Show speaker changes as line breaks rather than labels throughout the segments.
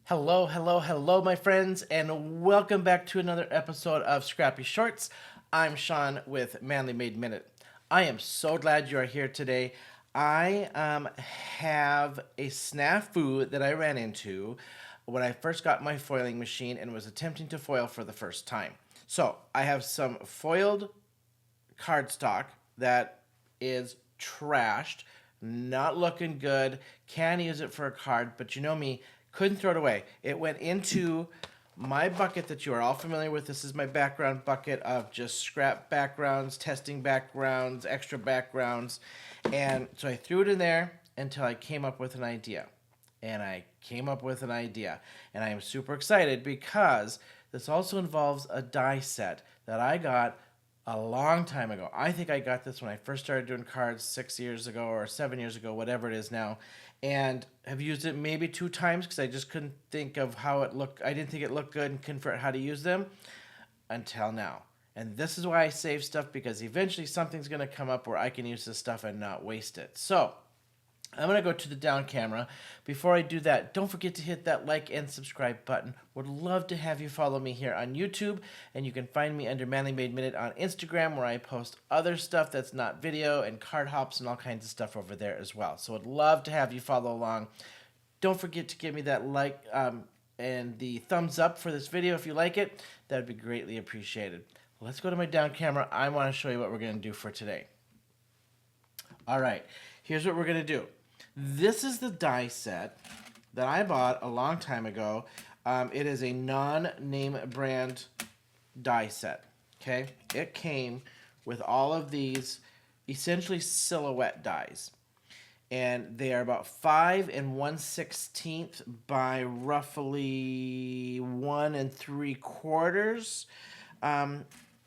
Hello, hello, hello, my friends, and welcome back to another episode of Scrappy Shorts. I'm Shawn with Manly Made Minute. I am so glad you are here today. I have a snafu that I ran into when I first got my foiling machine and was attempting to foil for the first time. So I have some foiled cardstock that is trashed, not looking good. Can use it for a card, but you know me, couldn't throw it away. It went into my bucket that you are all familiar with. This is my background bucket of just scrap backgrounds, testing backgrounds, extra backgrounds. And so I threw it in there until I came up with an idea. And I came up with an idea. And I am super excited because this also involves a die set that I got a long time ago. I think I got this when I first started doing cards 6 years ago or 7 years ago, whatever it is now, and have used it maybe 2 times because I just couldn't think of how it looked. I didn't think it looked good and couldn't figure out how to use them until now. And this is why I save stuff, because eventually something's going to come up where I can use this stuff and not waste it. So I'm going to go to the down camera. Before I do that, don't forget to hit that like and subscribe button. Would love to have you follow me here on YouTube, and you can find me under Manly Made Minute on Instagram, where I post other stuff that's not video and card hops and all kinds of stuff over there as well. So would love to have you follow along. Don't forget to give me that like and the thumbs up for this video if you like it. That would be greatly appreciated. Let's go to my down camera. I want to show you what we're going to do for today. All right, here's what we're going to do. This is the die set that I bought a long time ago. It is a non-name brand die set, okay? It came with all of these essentially silhouette dies. And they are about 5 1/16 by roughly 1 3/4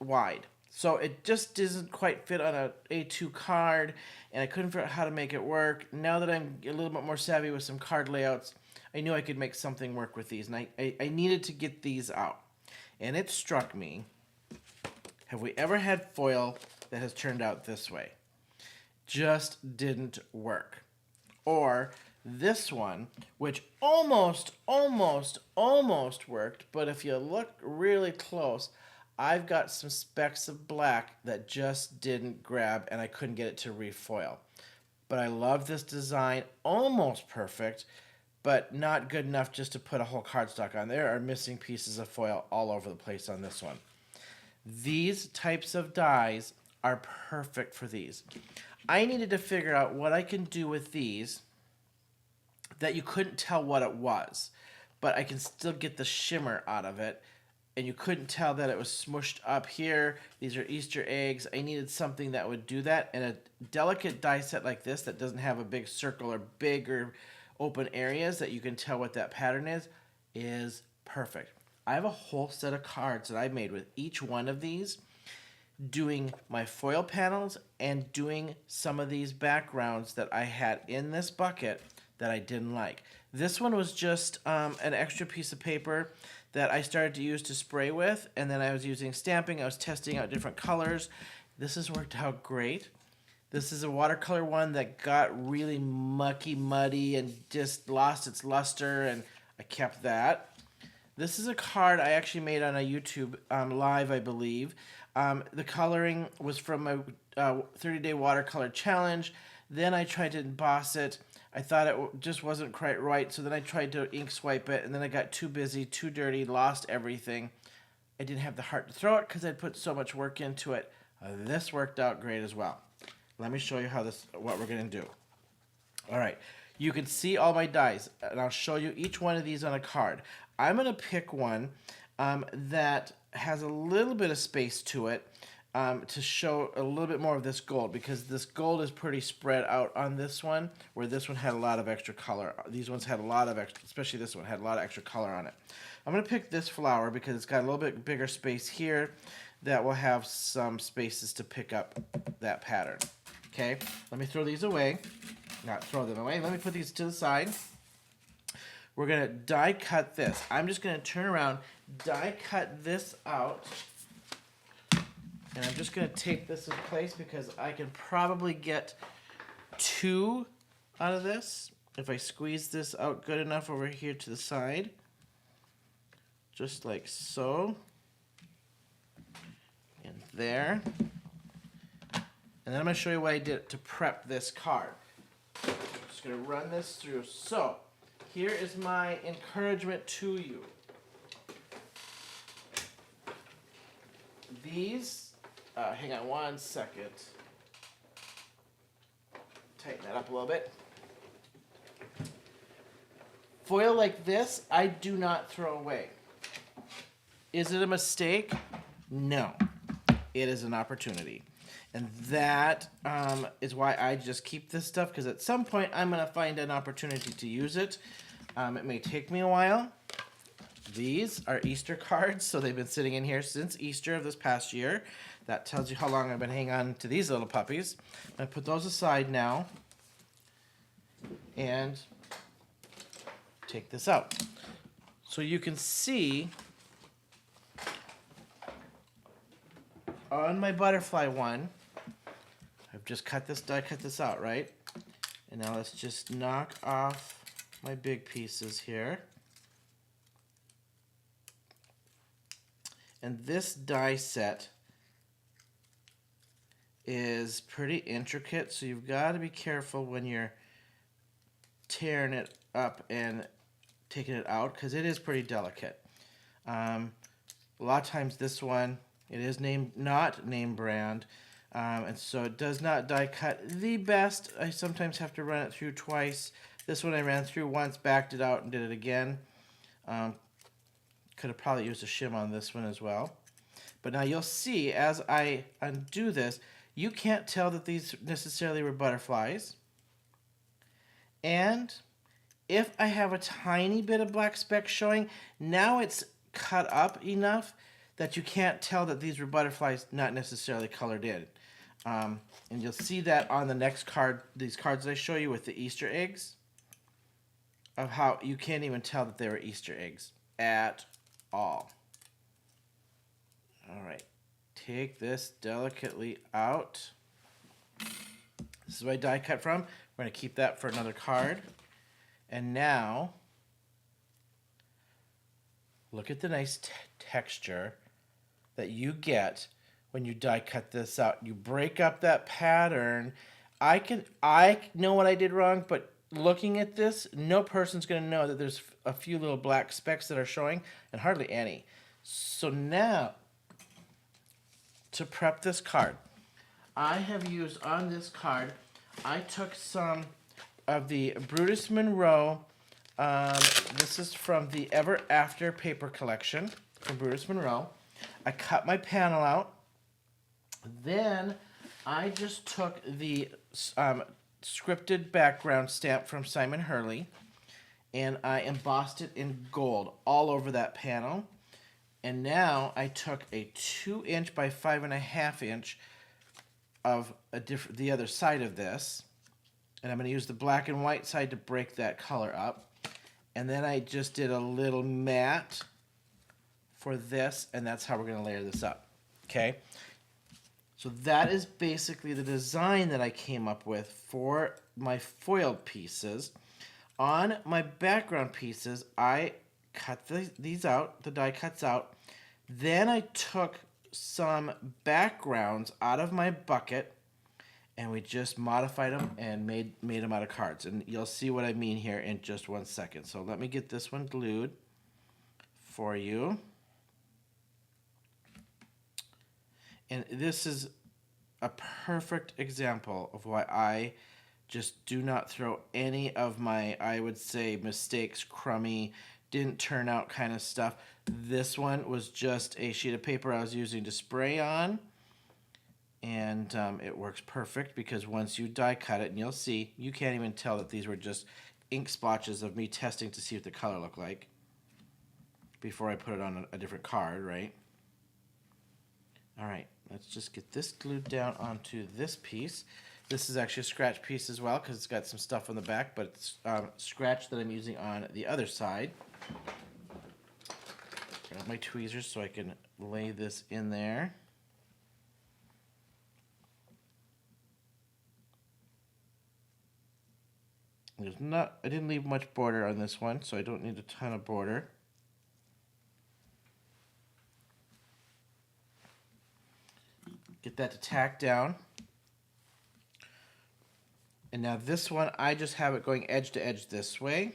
wide. So it just doesn't quite fit on a A2 card, and I couldn't figure out how to make it work. Now that I'm a little bit more savvy with some card layouts, I knew I could make something work with these, and I needed to get these out. And it struck me, have we ever had foil that has turned out this way? Just didn't work. Or this one, which almost worked, but if you look really close, I've got some specks of black that just didn't grab, and I couldn't get it to refoil. But I love this design, almost perfect, but not good enough just to put a whole cardstock on. There are missing pieces of foil all over the place on this one. These types of dies are perfect for these. I needed to figure out what I can do with these that you couldn't tell what it was, but I can still get the shimmer out of it. And you couldn't tell that it was smushed up here. These are Easter eggs. I needed something that would do that. And a delicate die set like this that doesn't have a big circle or bigger open areas that you can tell what that pattern is perfect. I have a whole set of cards that I made with each one of these, doing my foil panels and doing some of these backgrounds that I had in this bucket that I didn't like. This one was just an extra piece of paper that I started to use to spray with, and then I was using stamping. I was testing out different colors. This has worked out great. This is a watercolor one that got really mucky, muddy, and just lost its luster, and I kept that. This is a card I actually made on a YouTube live, I believe. The coloring was from my 30-day watercolor challenge. Then I tried to emboss it. I thought it just wasn't quite right, so then I tried to ink swipe it, and then I got too busy, too dirty, lost everything. I didn't have the heart to throw it because I'd put so much work into it. This worked out great as well. Let me show you what we're going to do. All right, you can see all my dies, and I'll show you each one of these on a card. I'm going to pick one that has a little bit of space to it, to show a little bit more of this gold, because this gold is pretty spread out on this one, where this one had a lot of extra color. These ones had a lot of extra, especially this one had a lot of extra color on it. I'm going to pick this flower because it's got a little bit bigger space here that will have some spaces to pick up that pattern. Okay, let me throw these away. Not throw them away. Let me put these to the side. We're going to die cut this. I'm just going to turn around, die cut this out. And I'm just going to tape this in place because I can probably get 2 out of this if I squeeze this out good enough over here to the side. just like so. And there. And then I'm going to show you what I did to prep this card. I'm just going to run this through. So, here is my encouragement to you. These, hang on one second. Tighten that up a little bit. Foil like this, I do not throw away. Is it a mistake? No. It is an opportunity. And that is why I just keep this stuff, because at some point I'm going to find an opportunity to use it. It may take me a while. These are Easter cards, so they've been sitting in here since Easter of this past year. That tells you how long I've been hanging on to these little puppies. I'm going to put those aside now and take this out. So you can see on my butterfly one, I've just cut this out, right? And now let's just knock off my big pieces here. And this die set is pretty intricate, so you've got to be careful when you're tearing it up and taking it out, because it is pretty delicate. A lot of times this one, it is not name brand, and so it does not die cut the best. I sometimes have to run it through twice. This one I ran through once, backed it out, and did it again. Could have probably used a shim on this one as well. But now you'll see as I undo this, you can't tell that these necessarily were butterflies. And if I have a tiny bit of black speck showing, now it's cut up enough that you can't tell that these were butterflies not necessarily colored in. And you'll see that on the next card, these cards that I show you with the Easter eggs, of how you can't even tell that they were Easter eggs at all. All right, take this delicately out. This is what I die cut from. We're going to keep that for another card. And now, look at the nice texture that you get when you die cut this out. You break up that pattern. I know what I did wrong, but looking at this, no person's going to know that there's a few little black specks that are showing, and hardly any. So now, to prep this card, I have used on this card, I took some of the Brutus Monroe. This is from the Ever After paper collection from Brutus Monroe. I cut my panel out. Then I just took the scripted background stamp from Simon Hurley, and I embossed it in gold all over that panel. And now I took a 2" by 5.5" of the other side of this, and I'm going to use the black and white side to break that color up. And then I just did a little matte for this, and that's how we're going to layer this up. Okay? So that is basically the design that I came up with for my foiled pieces. On my background pieces, I cut these out, the die cuts out. Then I took some backgrounds out of my bucket, and we just modified them and made them out of cards. And you'll see what I mean here in just 1 second. So let me get this one glued for you. And this is a perfect example of why I just do not throw any of my, I would say, mistakes, crummy, didn't turn out kind of stuff. This one was just a sheet of paper I was using to spray on. And it works perfect because once you die cut it, and you'll see, you can't even tell that these were just ink splotches of me testing to see what the color looked like before I put it on a different card, right? All right, let's just get this glued down onto this piece. This is actually a scratch piece as well because it's got some stuff on the back, but it's scratch that I'm using on the other side. Grab my tweezers so I can lay this in there. I didn't leave much border on this one, so I don't need a ton of border. Get that to tack down. And now this one, I just have it going edge to edge this way.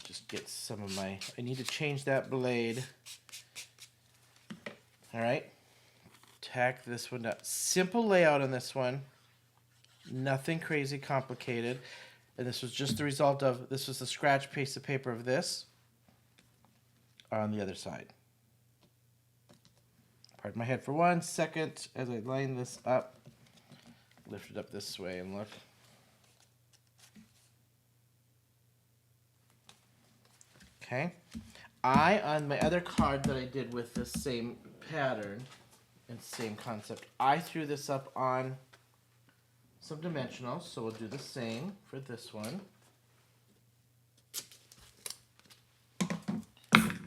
Just get some of my, I need to change that blade. All right. Tack this one down. Simple layout on this one. Nothing crazy complicated. And this was just the result of, this was the scratch piece of paper of this on the other side. Pardon my head for 1 second as I line this up. Lift it up this way and look. Okay. On my other card that I did with the same pattern and same concept, I threw this up on some dimensionals, so we'll do the same for this one.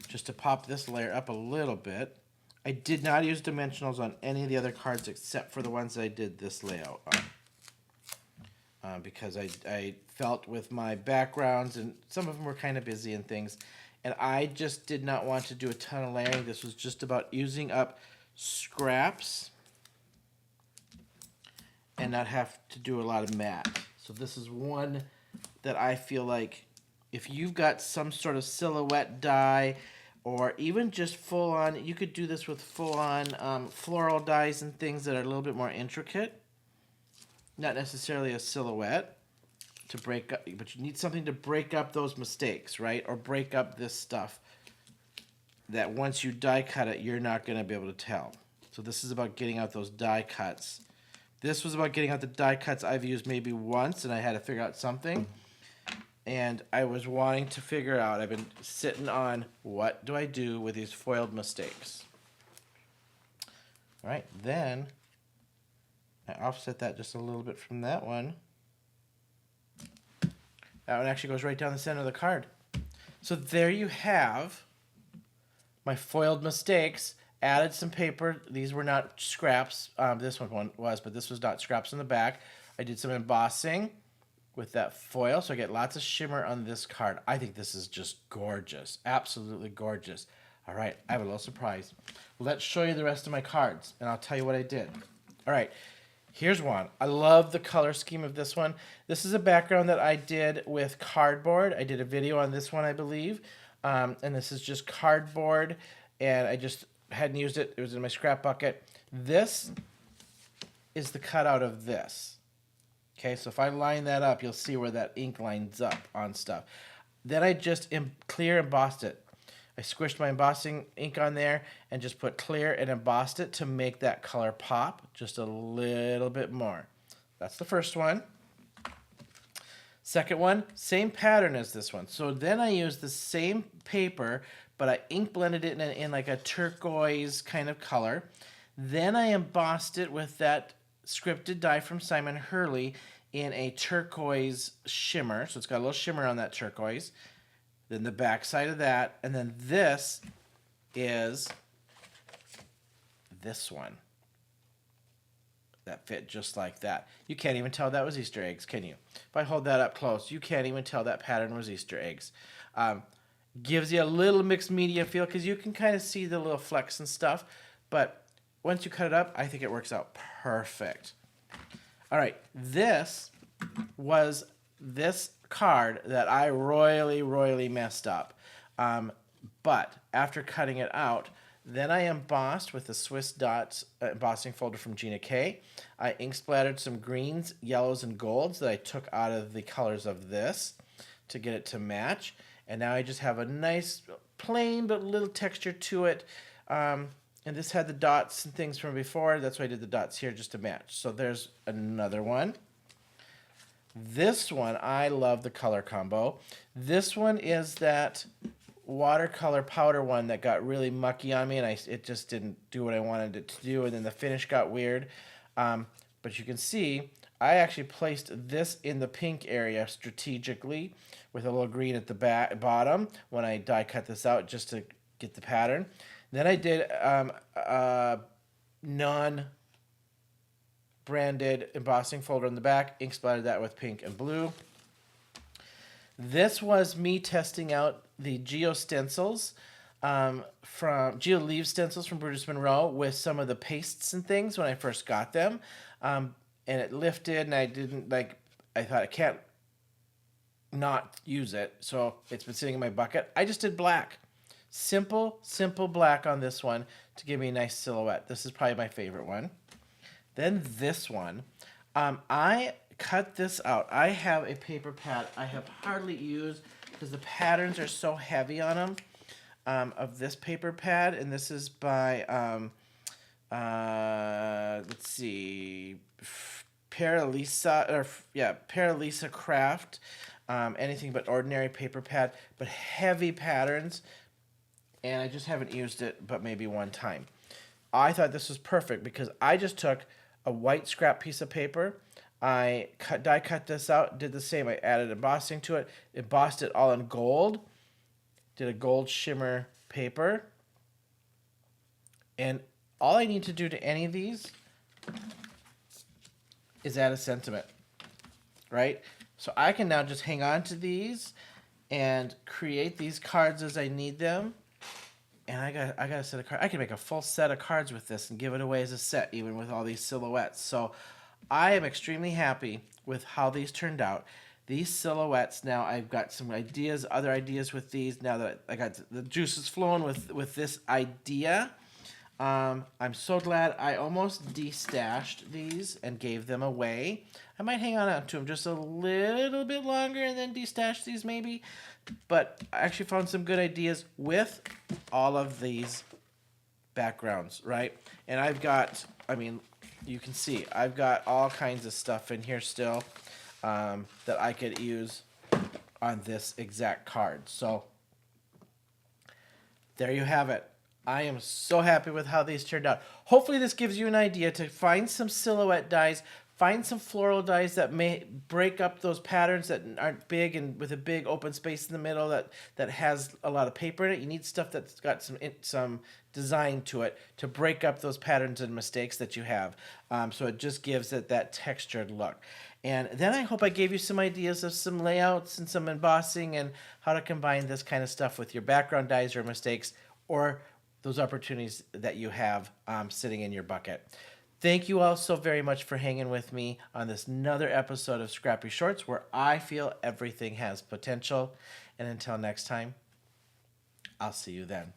Just to pop this layer up a little bit. I did not use dimensionals on any of the other cards except for the ones that I did this layout on. Because I felt with my backgrounds, and some of them were kind of busy and things, and I just did not want to do a ton of layering. This was just about using up scraps and not have to do a lot of matte. So this is one that I feel like if you've got some sort of silhouette die, or even just full-on, you could do this with full-on floral dies and things that are a little bit more intricate. Not necessarily a silhouette to break up, but you need something to break up those mistakes, right? Or break up this stuff that once you die cut it, you're not going to be able to tell. So this is about getting out those die cuts. This was about getting out the die cuts I've used maybe once, and I had to figure out something. And I was wanting to figure out, I've been sitting on, what do I do with these foiled mistakes? All right, then I offset that just a little bit from that one. That one actually goes right down the center of the card. So there you have my foiled mistakes. Added some paper. These were not scraps. This one was, but this was not scraps in the back. I did some embossing with that foil, so I get lots of shimmer on this card. I think this is just gorgeous. Absolutely gorgeous. All right, I have a little surprise. Let's show you the rest of my cards, and I'll tell you what I did. All right, here's one. I love the color scheme of this one. This is a background that I did with cardboard. I did a video on this one, I believe, and this is just cardboard, and I just hadn't used it. It was in my scrap bucket. This is the cutout of this. Okay, so if I line that up, you'll see where that ink lines up on stuff. Then I just clear embossed it. I squished my embossing ink on there and just put clear and embossed it to make that color pop just a little bit more. That's the first one. Second one, same pattern as this one. So then I used the same paper, but I ink blended it in like a turquoise kind of color. Then I embossed it with that scripted die from Simon Hurley in a turquoise shimmer. So it's got a little shimmer on that turquoise. Then the back side of that. And then this is this one. That fit just like that. You can't even tell that was Easter eggs, can you? If I hold that up close, you can't even tell that pattern was Easter eggs. Gives you a little mixed media feel because you can kind of see the little flecks and stuff. But once you cut it up, I think it works out perfect. All right, this was this card that I royally messed up. But after cutting it out, then I embossed with the Swiss Dots embossing folder from Gina K. I ink splattered some greens, yellows, and golds that I took out of the colors of this to get it to match. And now I just have a nice, plain but little texture to it. And this had the dots and things from before. That's why I did the dots here just to match. So there's another one. This one, I love the color combo. This one is that watercolor powder one that got really mucky on me, and it just didn't do what I wanted it to do, and then the finish got weird. But you can see, I actually placed this in the pink area strategically with a little green at the bottom when I die cut this out just to get the pattern. Then I did non-branded embossing folder on the back, ink splattered that with pink and blue. This was me testing out the Geo stencils from Geo Leave stencils from Brutus Monroe with some of the pastes and things when I first got them. And it lifted, and I didn't like. I thought I can't not use it, so it's been sitting in my bucket. I just did black, simple black on this one to give me a nice silhouette. This is probably my favorite one. Then this one, I cut this out. I have a paper pad I have hardly used because the patterns are so heavy on them. Of this paper pad, and this is by let's see, Paralisa Craft. Anything but ordinary paper pad, but heavy patterns, and I just haven't used it but maybe one time. I thought this was perfect because I just took a white scrap piece of paper. I die cut this out, did the same. I added embossing to it, embossed it all in gold, did a gold shimmer paper, and all I need to do to any of these is add a sentiment, right? So I can now just hang on to these and create these cards as I need them. And I got a set of cards. I can make a full set of cards with this and give it away as a set, even with all these silhouettes. So I am extremely happy with how these turned out. These silhouettes, now I've got some ideas, other ideas with these. Now that I got the juices flowing with this idea, I'm so glad I almost destashed these and gave them away. I might hang on to them just a little bit longer and then destash these maybe. But I actually found some good ideas with all of these backgrounds, right? And I've got, I mean, you can see, I've got all kinds of stuff in here still that I could use on this exact card. So there you have it. I am so happy with how these turned out. Hopefully this gives you an idea to find some silhouette dies, find some floral dies that may break up those patterns that aren't big and with a big open space in the middle that has a lot of paper in it. You need stuff that's got some design to it to break up those patterns and mistakes that you have. So it just gives it that textured look. And then I hope I gave you some ideas of some layouts and some embossing and how to combine this kind of stuff with your background dies or mistakes or those opportunities that you have sitting in your bucket. Thank you all so very much for hanging with me on this another episode of Scrappy Shorts, where I feel everything has potential. And until next time, I'll see you then.